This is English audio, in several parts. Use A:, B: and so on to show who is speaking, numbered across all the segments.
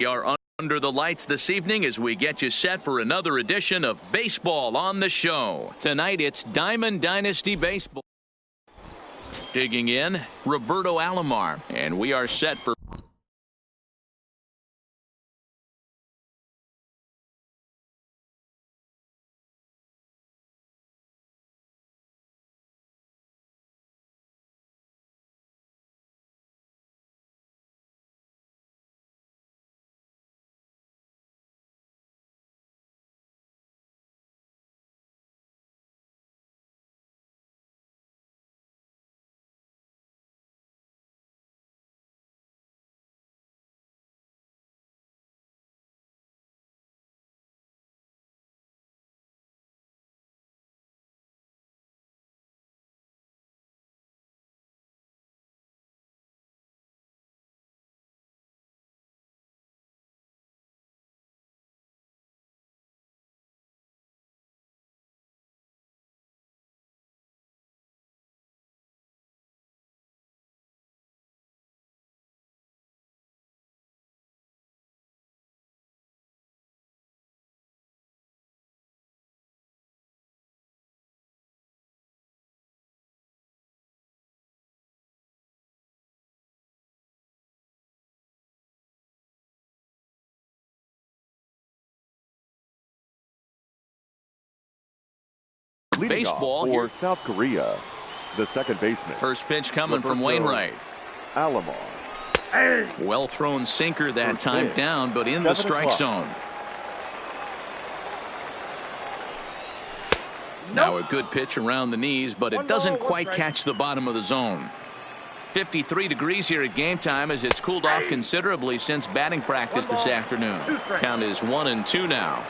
A: We are under the lights this evening as we get you set for another edition of Baseball on the Show. Tonight it's Diamond Dynasty Baseball. Digging in, Roberto Alomar, and we are set for baseball
B: for
A: here.
B: South Korea, the second baseman.
A: First pitch coming from Wainwright.
B: Alomar.
A: Well thrown sinker that
B: First
A: time
B: pitch.
A: down, but in the
B: 7
A: strike
B: o'clock.
A: zone. Now a good pitch around the knees, but it doesn't quite catch the bottom of the zone. 53 degrees here at game time as it's cooled off considerably since batting practice this afternoon. Count is 1-2 now.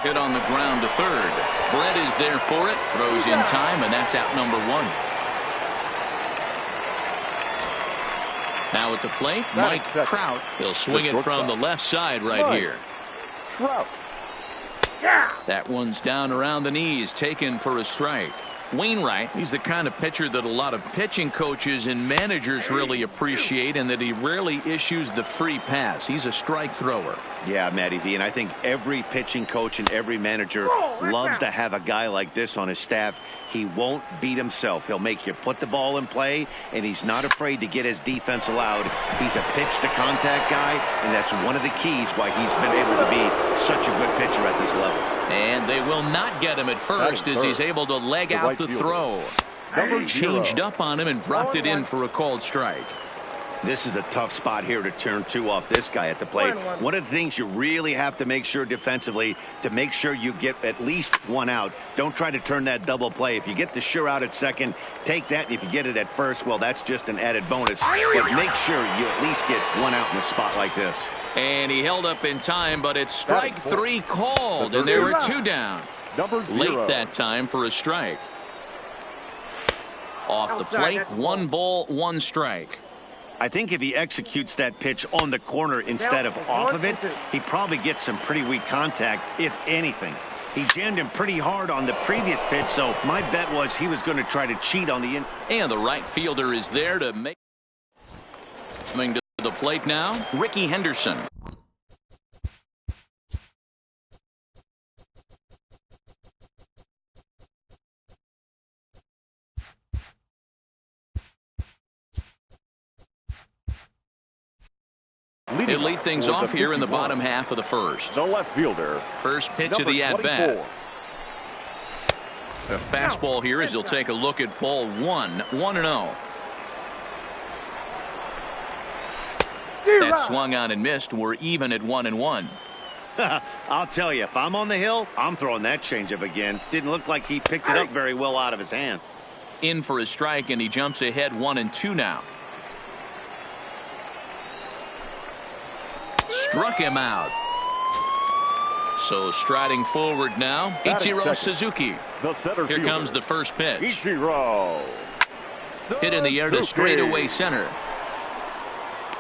A: Hit on the ground to third. Brett is there for it. Throws in time, and that's out number 1. Now at the plate, Mike Trout. He'll swing it from the left side right here.
B: Trout.
A: That one's down around the knees, taken for a strike. Wainwright, he's the kind of pitcher that a lot of pitching coaches and managers really appreciate, and that he rarely issues the free pass. He's a strike thrower.
C: Yeah, Matty V, and I think every pitching coach and every manager loves to have a guy like this on his staff. He won't beat himself. He'll make you put the ball in play, and he's not afraid to get his defense allowed. He's a pitch-to-contact guy, and that's one of the keys why he's been able to be such a good pitcher at this level.
A: And they will not get him at first as he's able to leg out the throw. Changed up on him and dropped it in for a called strike.
C: This is a tough spot here to turn 2 off this guy at the plate. One of the things you really have to make sure defensively to make sure you get at least 1 out. Don't try to turn that double play. If you get the sure out at second, take that. And if you get it at first, well, that's just an added bonus. But make sure you at least get 1 out in a spot like this.
A: And he held up in time, but it's strike 3 called, and there were 2 down. Late that time for a strike. Off the plate, 1 ball, 1 strike.
C: I think if he executes that pitch on the corner instead of off of it, he probably gets some pretty weak contact, if anything. He jammed him pretty hard on the previous pitch, so my bet was he was going to try to cheat on the
A: And the right fielder is there to make. Coming to the plate now, Ricky Henderson. He'll lead things off here in the bottom half of the first.
B: The left fielder.
A: First pitch of the at-bat. A fastball here as he'll take a look at ball 1, 1-0. That swung on and missed. We're even at 1-1.
C: I'll tell you, if I'm on the hill, I'm throwing that changeup again. Didn't look like he picked it up very well out of his hand.
A: In for a strike, and he jumps ahead 1-2 now. Struck him out. So striding forward now, Ichiro Suzuki. Here comes the first pitch.
B: Ichiro.
A: Hit in the air to straightaway center.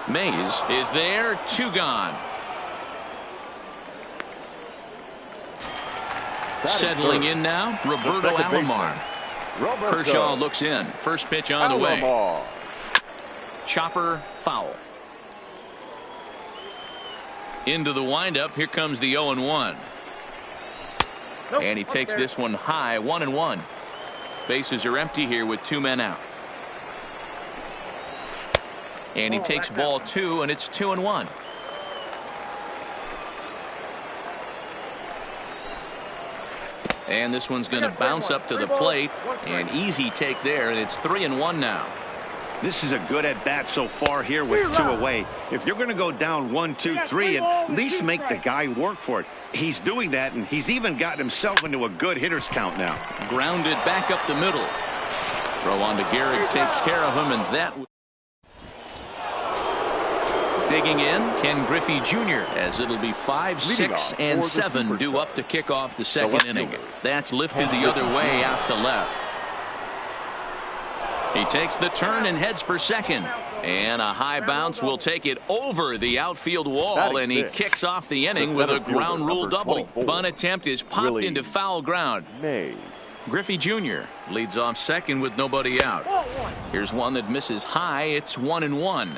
A: Mays is there, 2 gone. Settling in now, Roberto Alomar. Kershaw looks in. First pitch on the way. Chopper foul. Into the windup. Here comes the 0-1. And he takes this one high. 1-1. Bases are empty here with 2 men out. And he takes ball 2, and it's 2-1. And this one's going to bounce up to the plate. An easy take there, and it's 3-1 now.
C: This is a good at bat so far here with 2 away. If you're going to go down 1, 2, 3, at least make the guy work for it. He's doing that, and he's even gotten himself into a good hitter's count now.
A: Grounded back up the middle. Throw on to Gehrig takes care of him, and that. Digging in, Ken Griffey Jr. as it'll be 5, 6, and 7 due up to kick off the second inning. That's lifted the other way out to left. He takes the turn and heads for second. And a high bounce will take it over the outfield wall, and he kicks off the inning with a ground rule double. Bunt attempt is popped into foul ground. Griffey Jr. leads off second with nobody out. Here's one that misses high. It's 1-1.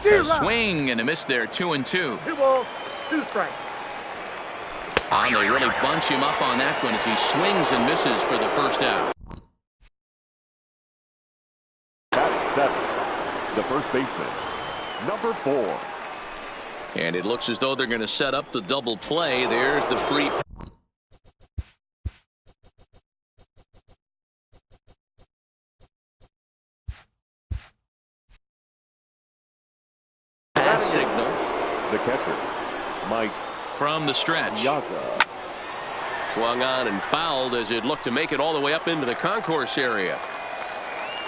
A: A swing and a miss there. 2-2.
D: 2 balls, 2 strikes.
A: And they really bunch him up on that one as he swings and misses for the first out.
B: Batting 7, the first baseman, number 4.
A: And it looks as though they're going to set up the double play. There's the free. Signals.
B: The catcher, Mike.
A: From the stretch.
B: Yaza.
A: Swung on and fouled as it looked to make it all the way up into the concourse area.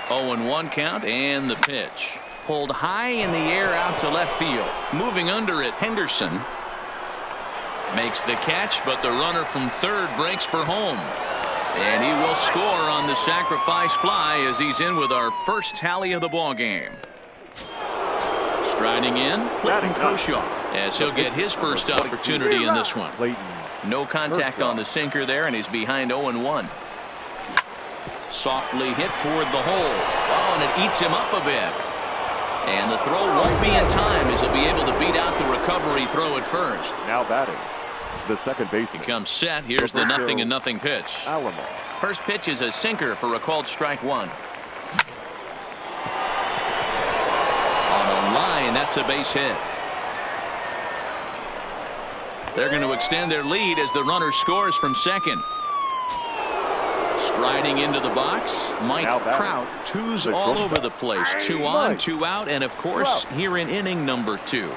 A: 0-1 count, and the pitch. Pulled high in the air out to left field. Moving under it, Henderson makes the catch, but the runner from third breaks for home. And he will score on the sacrifice fly as he's in with our first tally of the ball game. Striding in, Clayton Kershaw, as he'll get his first opportunity in this one. No contact on the sinker there, and he's behind 0-1. Softly hit toward the hole. Oh, and it eats him up a bit. And the throw won't be in time as he'll be able to beat out the recovery throw at first.
B: Now batting, the second baseman.
A: He comes set. Here's the 0-0 pitch.
B: Alamo.
A: First pitch is a sinker for a called strike 1. Line, that's a base hit. They're going to extend their lead as the runner scores from second. Striding into the box, Mike Trout. 2's all over the place. 2 on, 2 out, and of course here in inning number 2.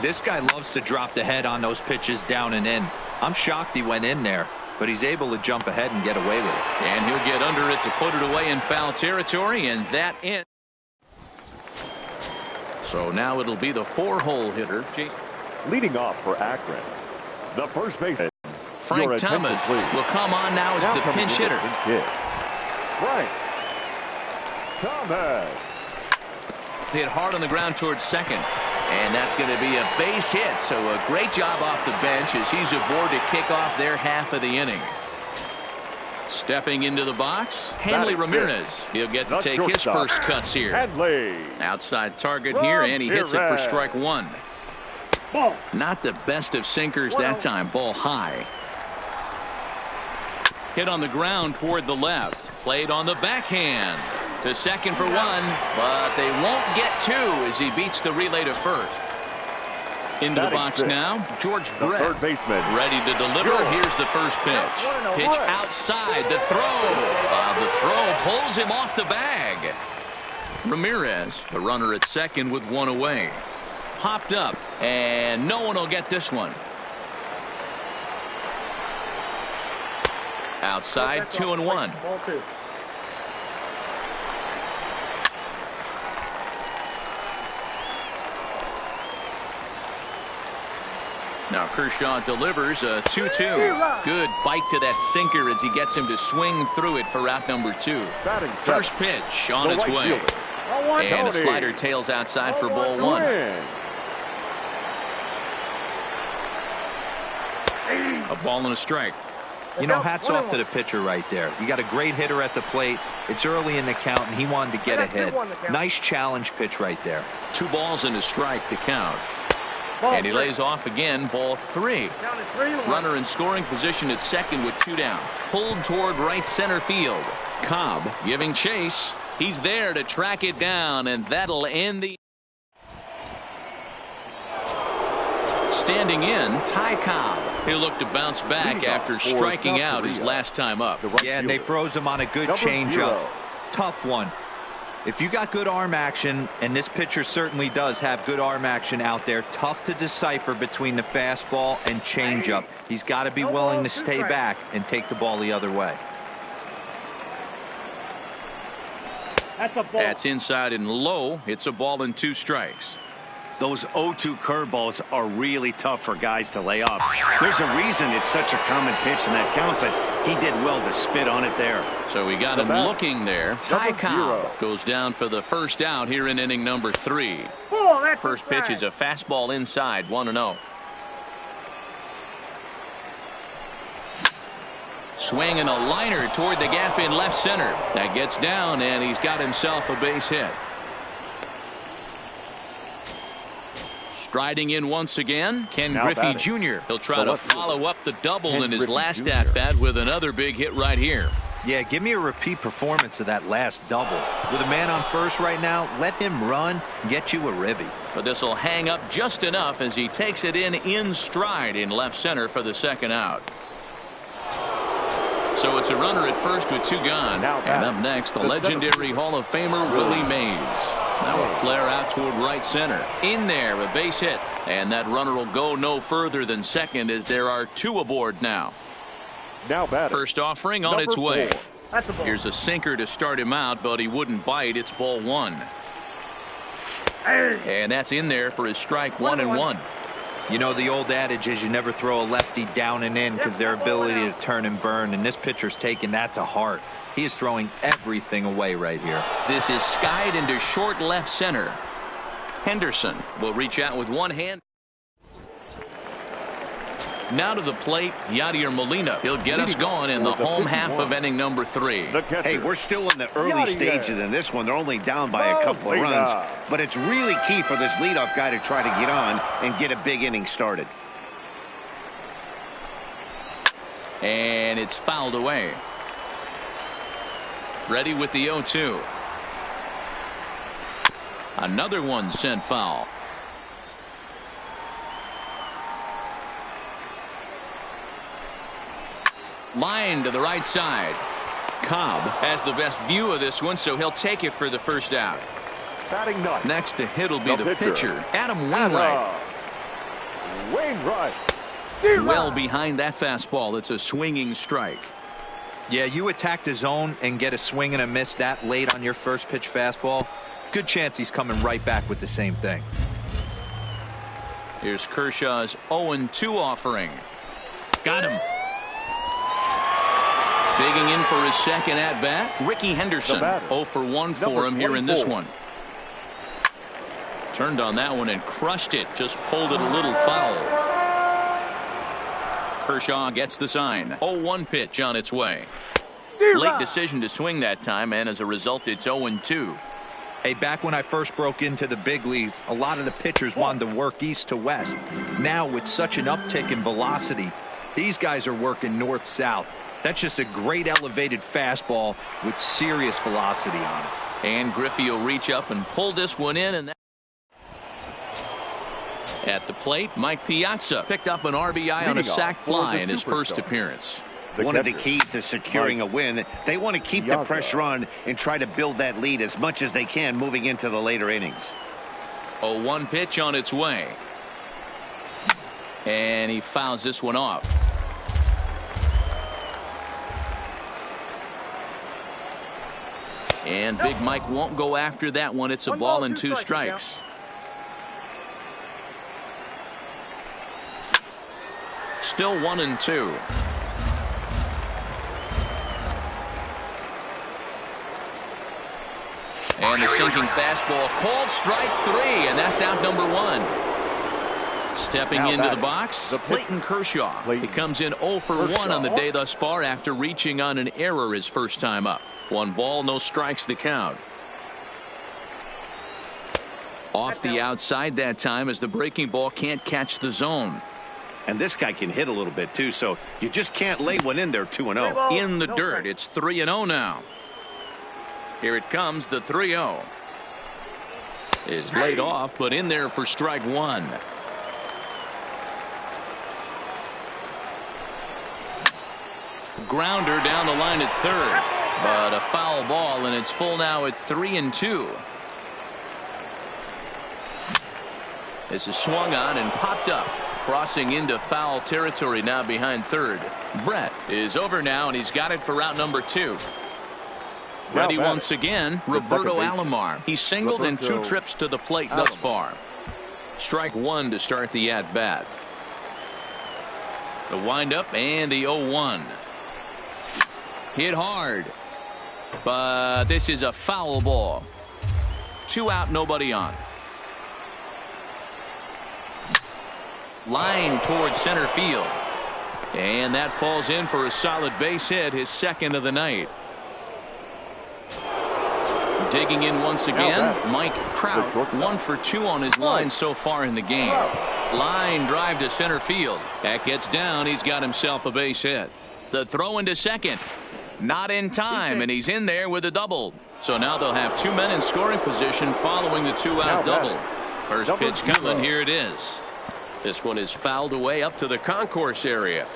E: This guy loves to drop the head on those pitches down and in. I'm shocked he went in there, but he's able to jump ahead and get away with it.
A: And he'll get under it to put it away in foul territory, and that ends. So now it'll be the 4-hole hitter.
B: Leading off for Akron, the first baseman.
A: Frank Thomas will come on now as the pinch hitter.
B: Frank Thomas.
A: Hit hard on the ground towards second. And that's going to be a base hit. So a great job off the bench as he's aboard to kick off their half of the inning. Stepping into the box, Hanley Ramirez. He'll get to take his first cuts here. Outside target here, and he hits it for strike 1. Not the best of sinkers that time. Ball high. Hit on the ground toward the left. Played on the backhand. To second for 1, but they won't get 2 as he beats the relay to first. Into the box now, George Brett,
B: third baseman,
A: ready to deliver. Here's the first pitch. Pitch outside, the throw. The throw pulls him off the bag. Ramirez, the runner at second with 1 away. Popped up, and no one will get this one. Outside, 2-1. Now Kershaw delivers a 2-2. Good bite to that sinker as he gets him to swing through it for out number 2. First pitch on its way. And a slider tails outside for ball 1. A ball and a strike.
E: You know, hats off to the pitcher right there. You got a great hitter at the plate. It's early in the count, and he wanted to get ahead. Nice challenge pitch right there.
A: 2 balls and a strike to count.
D: Ball
A: And he
D: 3.
A: lays off again. Ball 3.
D: Down to 3-1.
A: Runner in scoring position at second with 2 down. Pulled toward right center field. Cobb giving chase. He's there to track it down, and that'll end the. Standing in, Ty Cobb. He'll look to bounce back after striking out his last time up.
E: Yeah, and they froze him on a good changeup. Tough one. If you got good arm action, and this pitcher certainly does have good arm action out there, tough to decipher between the fastball and changeup. He's got to be willing to stay back and take the ball the other way.
D: That's a ball.
A: That's inside and low. It's a ball and 2 strikes.
C: Those 0-2 curveballs are really tough for guys to lay off. There's a reason it's such a common pitch in that count, but he did well to spit on it there.
A: So we got him looking there. Ty Cobb goes down for the first out here in inning number 3.
D: Ball, that's
A: First pitch is a fastball inside, 1-0. Swinging a liner toward the gap in left center. That gets down, and he's got himself a base hit. Striding in once again, Ken Griffey Jr. He'll try to follow up the double in his last at-bat with another big hit right here.
E: Yeah, give me a repeat performance of that last double. With a man on first right now, let him run, get you a ribby.
A: But this will hang up just enough as he takes it in stride in left center for the second out. So it's a runner at first with 2 gone. And up next, the legendary Hall of Famer Willie Mays. Now a flare out toward right center. In there, a base hit. And that runner will go no further than second as there are 2 aboard now. First offering on its way.
D: That's a ball.
A: Here's a sinker to start him out, but he wouldn't bite. It's ball 1. And that's in there for his strike 1-1.
E: You know, the old adage is you never throw a lefty down and in because their ability to turn and burn, and this pitcher's taking that to heart. He is throwing everything away right here.
A: This is skied into short left center. Henderson will reach out with one hand. Now to the plate, Yadier Molina. He'll get us going in the home half of inning number 3.
C: Hey, we're still in the early stages in this one. They're only down by a couple of runs, but it's really key for this leadoff guy to try to get on and get a big inning started.
A: And it's fouled away. Ready with the 0-2. Another one sent foul. Line to the right side. Cobb has the best view of this one, so he'll take it for the first out. Next to hit will be the pitcher, Adam Wainwright. Well behind that fastball. It's a swinging strike.
E: Yeah, you attack the zone and get a swing and a miss that late on your first pitch fastball. Good chance he's coming right back with the same thing.
A: Here's Kershaw's 0-2 offering. Got him. Digging in for his second at-bat, Ricky Henderson. 0 for 1 for him here in this one. Turned on that one and crushed it. Just pulled it a little foul. Kershaw gets the sign. 0-1 pitch on its way. Late decision to swing that time, and as a result, it's 0-2.
E: Hey, back when I first broke into the big leagues, a lot of the pitchers wanted to work east to west. Now, with such an uptick in velocity, these guys are working north-south. That's just a great elevated fastball with serious velocity on it.
A: And Griffey will reach up and pull this one in. And at the plate, Mike Piazza picked up an RBI on a sac fly in his first appearance.
C: One of the keys to securing a win, they want to keep the pressure on and try to build that lead as much as they can moving into the later innings.
A: 0-1 pitch on its way. And he fouls this one off. And Big Mike won't go after that one. It's a ball and 2 strikes. Still 1-2. And the sinking fastball called strike 3, and that's out number 1. Stepping
B: Now
A: into the
B: batting,
A: box,
B: the pitcher.
A: Clayton Kershaw.
B: Clayton
A: He comes in 0 for 1 on the day thus far after reaching on an error his first time up. 1 ball, no strikes the count. Off the outside that time as the breaking ball can't catch the zone.
C: And this guy can hit a little bit too, so you just can't lay one in there 2-0.
A: In the dirt, it's 3-0 now. Here it comes, the 3-0. Is laid off, but in there for strike 1. Grounder down the line at third, but a foul ball, and it's full now at 3-2. This is swung on and popped up, crossing into foul territory now behind third. Brett is over now, and he's got it for out number 2. Ready once again, Roberto Alomar. He's singled in 2 trips to the plate thus far. Strike 1 to start the at-bat. The windup and the 0-1. Hit hard, but this is a foul ball. 2 out, nobody on. Line towards center field, and that falls in for a solid base hit, his second of the night. Digging in once again, Mike Trout, 1 for 2 on his line so far in the game. Line drive to center field. That gets down. He's got himself a base hit. The throw into second. Not in time, and he's in there with a double. So now they'll have 2 men in scoring position following the 2-out double. First pitch coming. Here it is. This one is fouled away up to the concourse area.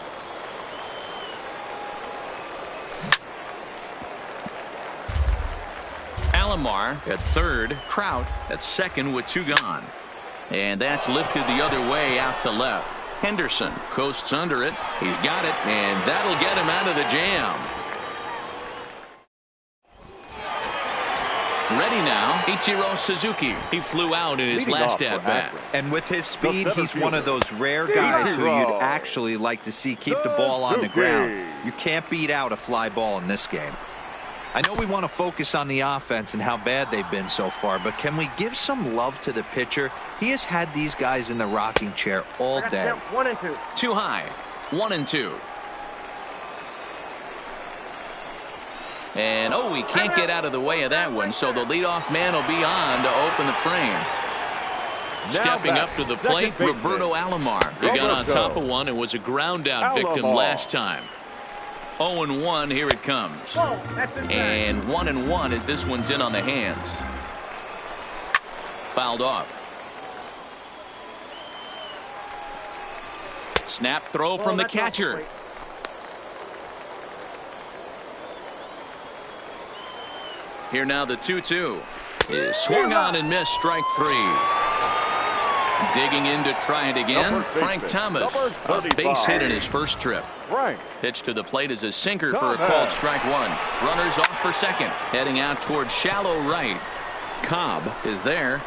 A: Alomar at third, Trout at second with 2 gone. And that's lifted the other way out to left. Henderson coasts under it. He's got it, and that'll get him out of the jam. Ready now, Ichiro Suzuki. He flew out in his last at-bat.
E: And with his speed, he's one of those rare guys who you'd actually like to see keep the ball on the ground. You can't beat out a fly ball in this game. I know we want to focus on the offense and how bad they've been so far, but can we give some love to the pitcher? He has had these guys in the rocking chair all day.
D: 1 and 2.
A: Too high. 1-2. And he can't get out of the way of that one, so the leadoff man will be on to open the frame. Stepping up to the plate, Roberto Alomar. He got on top of one and was a ground out victim last time. 0-1, here it comes. And 1-1 as this one's in on the hands. Fouled off. Snap throw from the catcher. Here now the 2-2 is swung on and missed, strike 3. Digging in to try it again, Frank Thomas, a base hit in his first trip. Pitch to the plate is a sinker for a called strike 1. Runners off for second, heading out towards shallow right. Cobb is there,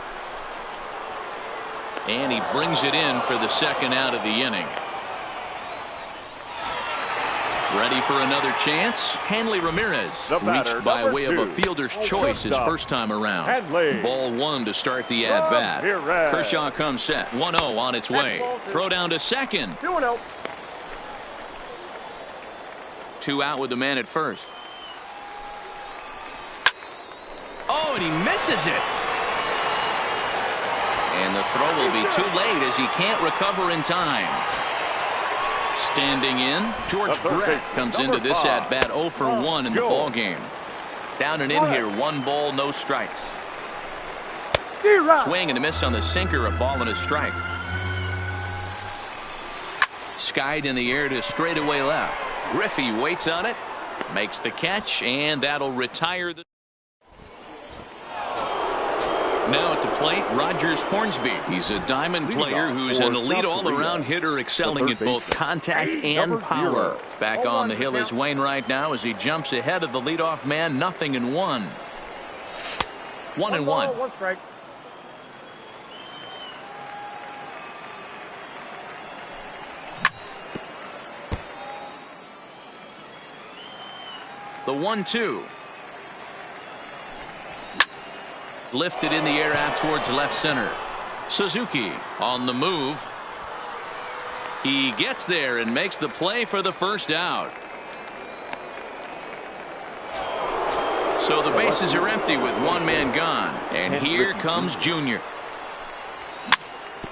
A: and he brings it in for the second out of the inning. Ready for another chance. Hanley Ramirez reached by way of a fielder's choice his first time around. Ball 1 to start the at-bat. Kershaw comes set. 1-0 on its way. Throw down to second.
D: 2-0.
A: 2 out with the man at first. And he misses it. And the throw will be too late as he can't recover in time. Standing in, George Brett comes into this at-bat 0 for 1 in the ball game. Down and in here, 1 ball, no strikes. Swing and a miss on the sinker, a ball and a strike. Skied in the air to straightaway left. Griffey waits on it, makes the catch, and that'll retire the. Now at the plate, Rogers Hornsby. He's a diamond player who's an elite all-around hitter, excelling at both contact and power. Back on the hill is Wainwright now as he jumps ahead of the leadoff man. 0-1. 1-1.
D: 1 strike.
A: The 1-2. Lifted in the air out towards left center. Suzuki on the move. He gets there and makes the play for the first out. So the bases are empty with one man gone. And here comes Junior.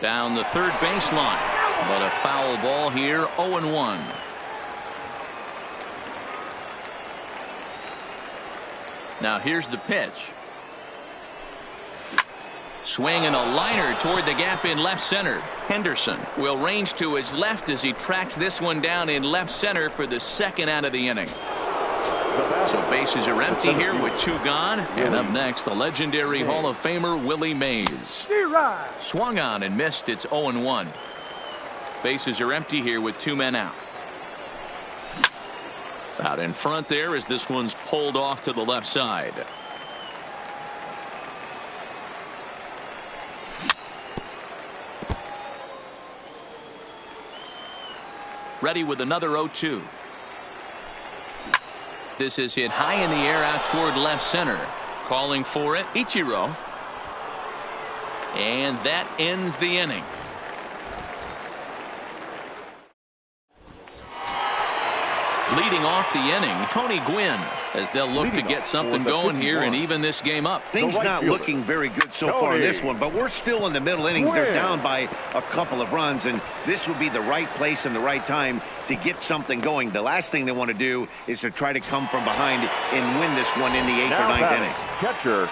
A: Down the third baseline. But a foul ball here, 0-1. Now here's the pitch. Swinging a liner toward the gap in left center. Henderson will range to his left as he tracks this one down in left center for the second out of the inning. So bases are empty here with two gone. And up next, the legendary Hall of Famer Willie Mays. Swung on and missed. It's 0-1. Bases are empty here with two men out. Out in front there as this one's pulled off to the left side. Ready with another 0-2. This is hit high in the air out toward left center. Calling for it, Ichiro. And that ends the inning. Leading off the inning, Tony Gwynn, as they'll look to get something going here and even this game up.
C: Things not looking very good so far in this one, but we're still in the middle innings. They're down by a couple of runs, and this would be the right place and the right time to get something going. The last thing they want to do is to try to come from behind and win this one in the 8th or 9th inning.
B: Catcher.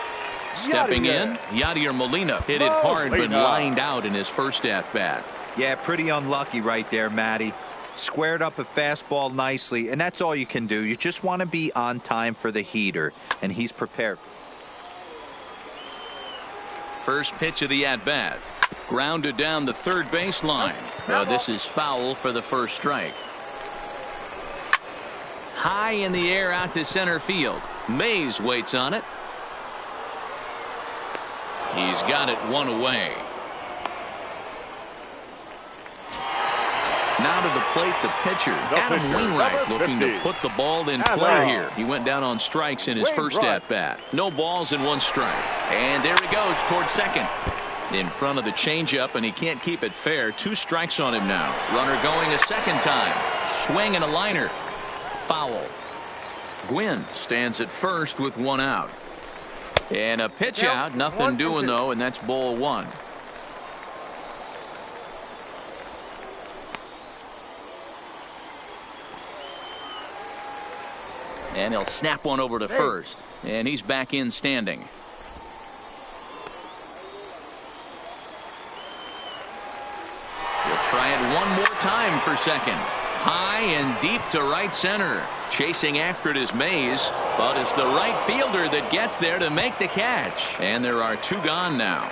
A: Stepping in, Yadier Molina hit it hard but lined out in his first at-bat.
E: Yeah, pretty unlucky right there, Matty. Squared up a fastball nicely, and that's all you can do. You just want to be on time for the heater, and he's prepared.
A: First pitch of the at-bat. Grounded down the third baseline. Now this is foul for the first strike. High in the air out to center field. Mays waits on it. He's got it one away. Now to the plate, the pitcher, Adam Wainwright, looking to put the ball in play here. He went down on strikes in his first at-bat. No balls and one strike. And there he goes towards second. In front of the changeup, and he can't keep it fair. 2 strikes on him now. Runner going a second time. Swing and a liner. Foul. Gwynn stands at first with one out. And a pitch out. Nothing doing, though, and that's ball 1. And he'll snap one over to first. And he's back in standing. He'll try it one more time for second. High and deep to right center. Chasing after it is Mays. But it's the right fielder that gets there to make the catch. And there are 2 gone now.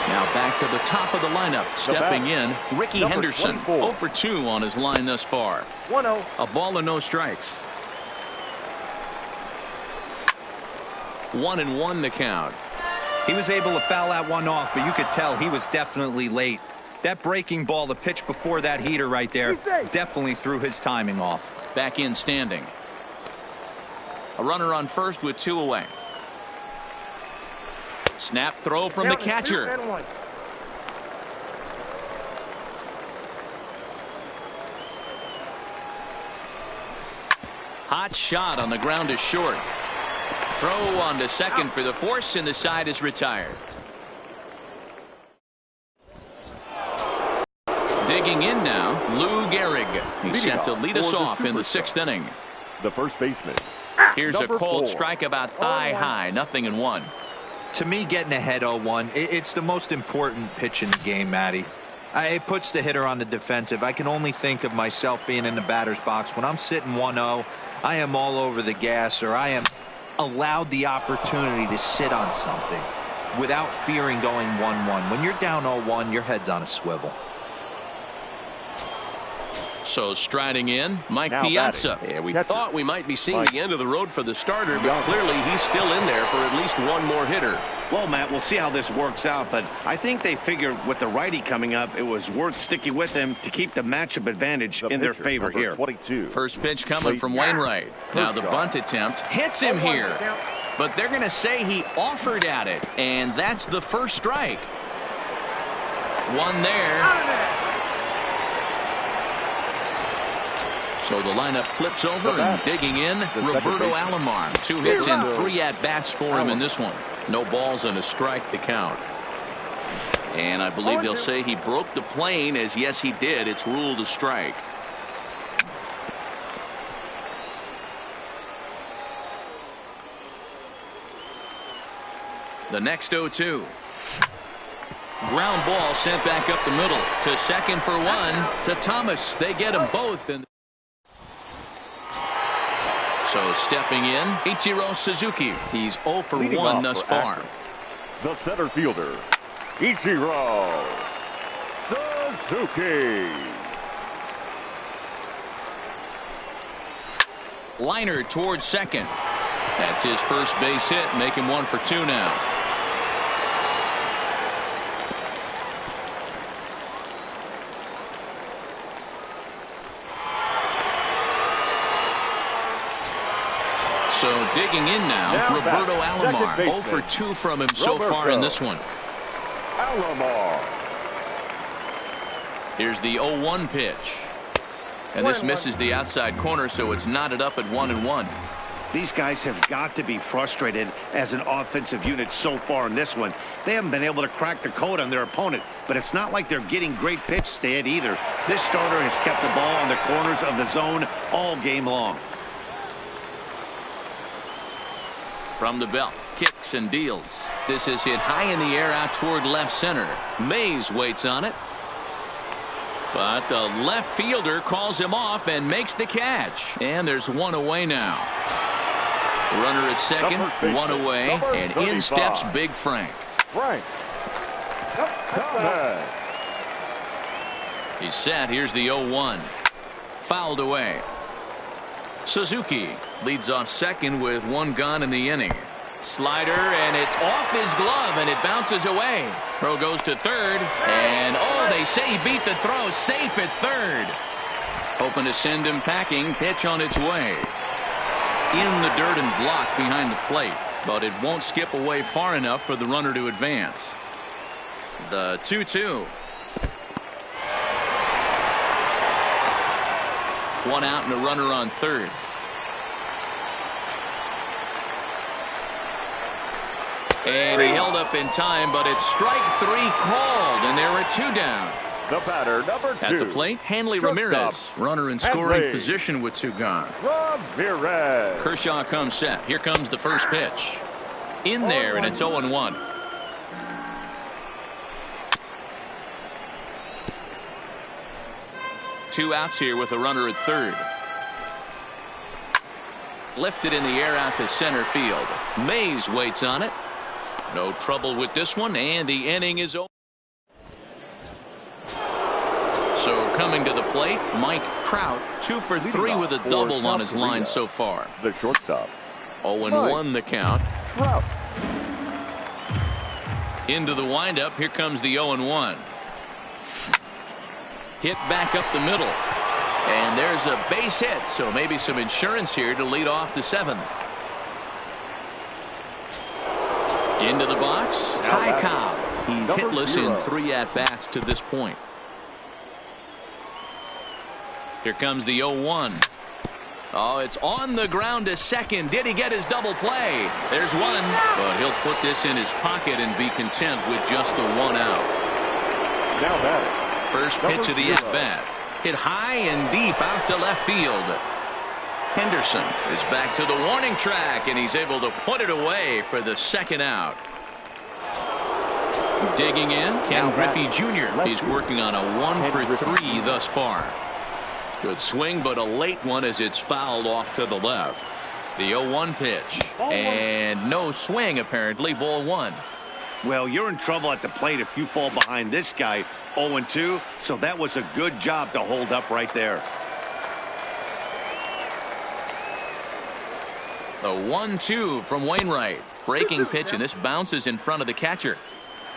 A: Now back to the top of the lineup. Stepping in, Ricky Henderson. 0 for 2 on his line thus far.
D: 1-0.
A: A ball and no strikes. 1-1 the count.
E: He was able to foul that one off, but you could tell he was definitely late. That breaking ball, the pitch before that heater right there, definitely threw his timing off.
A: Back in standing. A runner on first with 2 away. Snap throw from the catcher. Hot shot on the ground is short. Throw on to second for the force, and the side is retired. Digging in now, Lou Gehrig. He's set to lead us off in the 6th inning.
B: The first baseman.
A: Here's a cold strike about thigh high. 0-1.
E: To me, getting ahead 0-1, it's the most important pitch in the game, Matty. It puts the hitter on the defensive. I can only think of myself being in the batter's box. When I'm sitting 1-0, I am all over the gas, or I am allowed the opportunity to sit on something without fearing going 1-1. When you're down 0-1, your head's on a swivel.
A: So striding in, Mike Piazza.
F: Yeah, we thought we might be seeing the end of the road for the starter, but clearly he's still in there for at least one more hitter.
C: Well, Matt, we'll see how this works out, but I think they figured with the righty coming up, it was worth sticking with him to keep the matchup advantage in their favor here.
B: 22.
A: First pitch coming from Wainwright. Now the bunt attempt hits him here, but they're going to say he offered at it, and that's the first strike. One there. So the lineup flips over and digging in, Roberto Alomar. 2 hits and 3 at-bats for him in this one. No balls and a strike to count. And I believe they'll say he broke the plane, as yes he did. It's ruled a strike. The next 0-2. Ground ball sent back up the middle to second for 1 to Thomas. They get them both. And so stepping in, Ichiro Suzuki. He's 0 for 1 thus far.
B: The center fielder, Ichiro Suzuki.
A: Liner towards second. That's his first base hit, making 1 for 2 now. So digging in now Roberto Alomar. 0 for 2 from him so far in this one.
B: Alomar.
A: Here's the 0-1 pitch. And this misses the outside corner, so it's knotted up at 1-1.
C: These guys have got to be frustrated as an offensive unit so far in this one. They haven't been able to crack the code on their opponent, but it's not like they're getting great pitches to hit either. This starter has kept the ball in the corners of the zone all game long.
A: From the belt, kicks and deals. This is hit high in the air out toward left center. Mays waits on it. But the left fielder calls him off and makes the catch. And there's 1 away now. Runner at second, 1 away, and in steps Big Frank. He's set. Here's the 0-1. Fouled away. Suzuki leads off second with 1 gone in the inning. Slider, and it's off his glove, and it bounces away. Throw goes to third, and oh, they say he beat the throw. Safe at third. Hoping to send him packing. Pitch on its way. In the dirt and blocked behind the plate, but it won't skip away far enough for the runner to advance. The 2-2. 1 out and a runner on third. And he held up in time, but it's strike 3 called, and there are 2 down.
B: The batter, number 2.
A: At the plate, Hanley Ramirez. Runner in scoring position with 2 gone.
B: Ramirez.
A: Kershaw comes set. Here comes the first pitch. In there, and it's 0-1. Two outs here with a runner at third. Lifted in the air out to center field. Mays waits on it. No trouble with this one, and the inning is over. So coming to the plate, Mike Trout, 2 for 3 with a double on his line so far.
B: The shortstop.
A: 0-1 the count.
B: Trout.
A: Into the windup. Here comes the 0-1. Hit back up the middle. And there's a base hit, so maybe some insurance here to lead off the 7th. Into the box, Ty Cobb. He's hitless in 3 at-bats to this point. Here comes the 0-1. Oh, it's on the ground to second. Did he get his double play? There's 1, but he'll put this in his pocket and be content with just the 1 out.
B: Now batting.
A: First pitch of the at-bat. Hit high and deep out to left field. Henderson is back to the warning track, and he's able to put it away for the 2nd out. Digging in, Ken Griffey Jr. He's working on a 1 for 3 thus far. Good swing, but a late one as it's fouled off to the left. The 0-1 pitch. And no swing, apparently. Ball 1.
C: Well, you're in trouble at the plate if you fall behind this guy 0-2, so that was a good job to hold up right there.
A: The 1-2 from Wainwright. Breaking pitch, and this bounces in front of the catcher.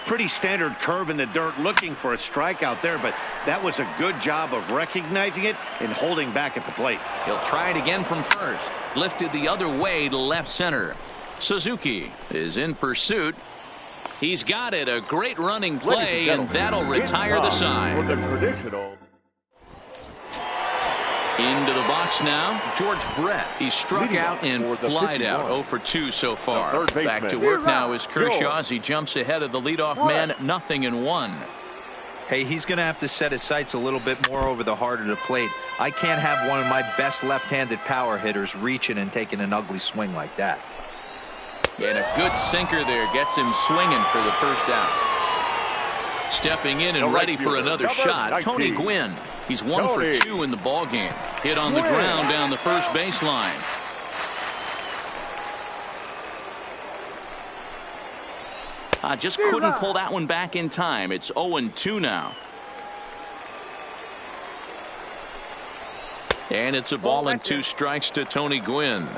C: Pretty standard curve in the dirt, looking for a strikeout there, but that was a good job of recognizing it and holding back at the plate.
A: He'll try it again from first. Lifted the other way to left center. Suzuki is in pursuit. He's got it. A great running play, and that'll retire the side. Into the box now, George Brett. He struck out and flied out. 0 for 2 so far. Back to work now is Kershaw as he jumps ahead of the leadoff man. 0-1.
E: Hey, he's going to have to set his sights a little bit more over the heart of the plate. I can't have one of my best left-handed power hitters reaching and taking an ugly swing like that.
A: And a good sinker there gets him swinging for the first out. Stepping in and ready for another shot, Tony Gwynn. He's 1 for 2 in the ball game. Hit on the ground down the first baseline. Just couldn't pull that one back in time. It's 0-2 now. And it's a ball and 2 strikes to Tony Gwynn.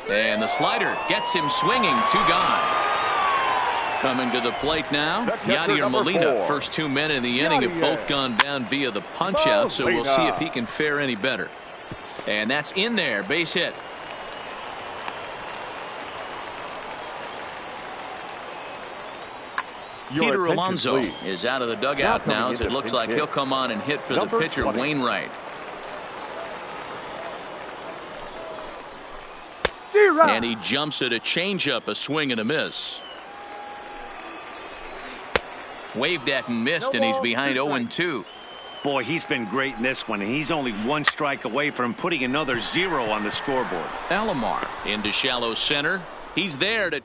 A: And the slider gets him swinging. 2 gone. Coming to the plate now, Yadier Molina. First 2 men in the inning have both gone down via the punch out, so we'll see if he can fare any better. And that's in there. Base hit. Peter Alonso is out of the dugout now as it looks like he'll come on and hit for the pitcher, Wainwright. And he jumps at a changeup, a swing and a miss. Waved at and missed, and he's behind 0-2.
C: Boy, he's been great in this one, and he's only 1 strike away from putting another 0 on the scoreboard.
A: Alomar into shallow center. He's there to